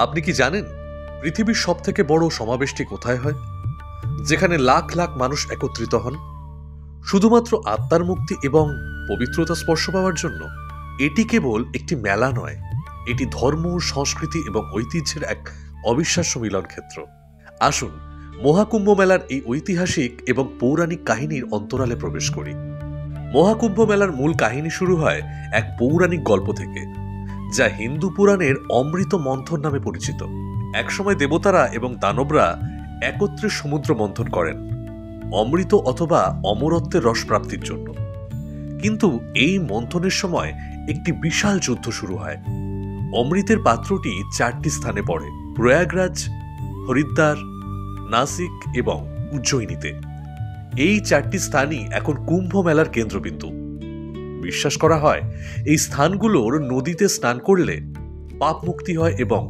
আপনি কি জানেন পৃথিবীর সবথেকে বড় সমাবেশটি কোথায় হয়? যেখানে লাখ লাখ মানুষ একত্রিত হন শুধুমাত্র আত্মার মুক্তি এবং পবিত্রতা স্পর্শ পাওয়ার জন্য। এটি কেবল একটি মেলা নয়, এটি ধর্ম, সংস্কৃতি এবং ঐতিহ্যের এক অবিশ্বাস্য মিলন ক্ষেত্র। আসুন মহাকুম্ভ মেলার এই ঐতিহাসিক এবং পৌরাণিক কাহিনীর অন্তরালে প্রবেশ করি। মহাকুম্ভ মেলার মূল কাহিনী শুরু হয় এক পৌরাণিক গল্প থেকে, যা হিন্দু পুরাণের অমৃত মন্থন নামে পরিচিত। একসময় দেবতারা এবং দানবরা একত্রে সমুদ্র মন্থন করেন অমৃত অথবা অমরত্বের রস প্রাপ্তির জন্য। কিন্তু এই মন্থনের সময় একটি বিশাল যুদ্ধ শুরু হয়। অমৃতের পাত্রটি 4টি স্থানে পড়ে: প্রয়াগরাজ, হরিদ্বার, নাসিক এবং উজ্জয়িনীতে। এই 4টি স্থানই এখন কুম্ভ মেলার কেন্দ্রবিন্দু। বিশ্বাস করা হয় এই স্থানগুলোর নদীতে স্নান করলে পাপ মুক্তি হয় এবং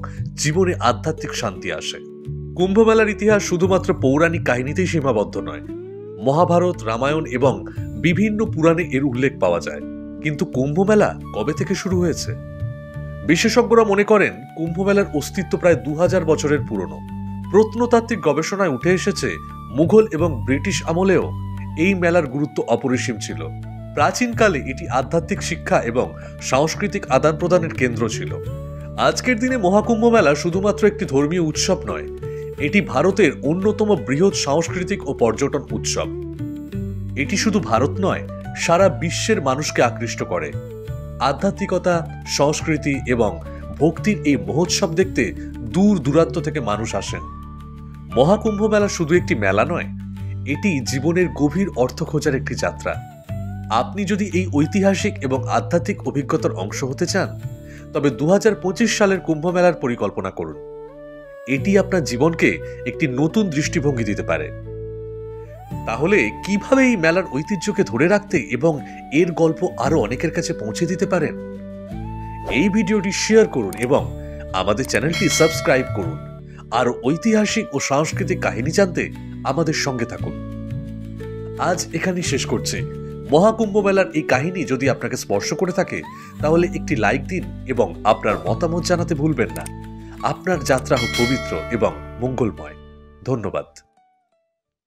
জীবনে আধ্যাত্মিক শান্তি আসে। কুম্ভ মেলার ইতিহাস শুধুমাত্র পৌরাণিক কাহিনীতেই সীমাবদ্ধ নয়। মহাভারত, রামায়ণ এবং বিভিন্ন পুরাণে এর উল্লেখ পাওয়া যায়। কিন্তু কুম্ভ মেলা কবে থেকে শুরু হয়েছে? বিশেষজ্ঞরা মনে করেন কুম্ভ মেলার অস্তিত্ব প্রায় 2000 বছরের পুরনো। প্রত্নতাত্ত্বিক গবেষণায় উঠে এসেছে মুঘল এবং ব্রিটিশ আমলেও এই মেলার গুরুত্ব অপরিসীম ছিল। প্রাচীনকালে এটি আধ্যাত্মিক শিক্ষা এবং সাংস্কৃতিক আদান প্রদানের কেন্দ্র ছিল। আজকের দিনে মহাকুম্ভ মেলা শুধুমাত্র একটি ধর্মীয় উৎসব নয়, এটি ভারতের অন্যতম বৃহৎ সাংস্কৃতিক ও পর্যটন উৎসব। এটি শুধু ভারত নয়, সারা বিশ্বের মানুষকে আকৃষ্ট করে। আধ্যাত্মিকতা, সংস্কৃতি এবং ভক্তির এই মহোৎসব দেখতে দূর দূরান্ত থেকে মানুষ আসেন। মহাকুম্ভ মেলা শুধু একটি মেলা নয়, এটি জীবনের গভীর অর্থ খোঁজার একটি যাত্রা। আপনি যদি এই ঐতিহাসিক এবং আধ্যাত্মিক অভিজ্ঞতার অংশ হতে চান, তবে 2025 সালের কুম্ভ মেলার পরিকল্পনা করুন। এটি আপনার জীবনকে একটি নতুন দৃষ্টিভঙ্গি দিতে পারে। তাহলে কিভাবে এই মেলার ঐতিহ্যকে ধরে রাখতে এবং এর গল্প আরো অনেকের কাছে পৌঁছে দিতে পারেন? এই ভিডিওটি শেয়ার করুন এবং আমাদের চ্যানেলটি সাবস্ক্রাইব করুন। আর ঐতিহাসিক ও সাংস্কৃতিক কাহিনী জানতে আমাদের সঙ্গে থাকুন। আজ এখানেই শেষ করছি। মহাকুম্ভ মেলার এই কাহিনী যদি আপনাকে স্পর্শ করে থাকে, তাহলে একটি লাইক দিন এবং আপনার মতামত জানাতে ভুলবেন না। আপনার যাত্রা হোক পবিত্র এবং মঙ্গলময়। ধন্যবাদ।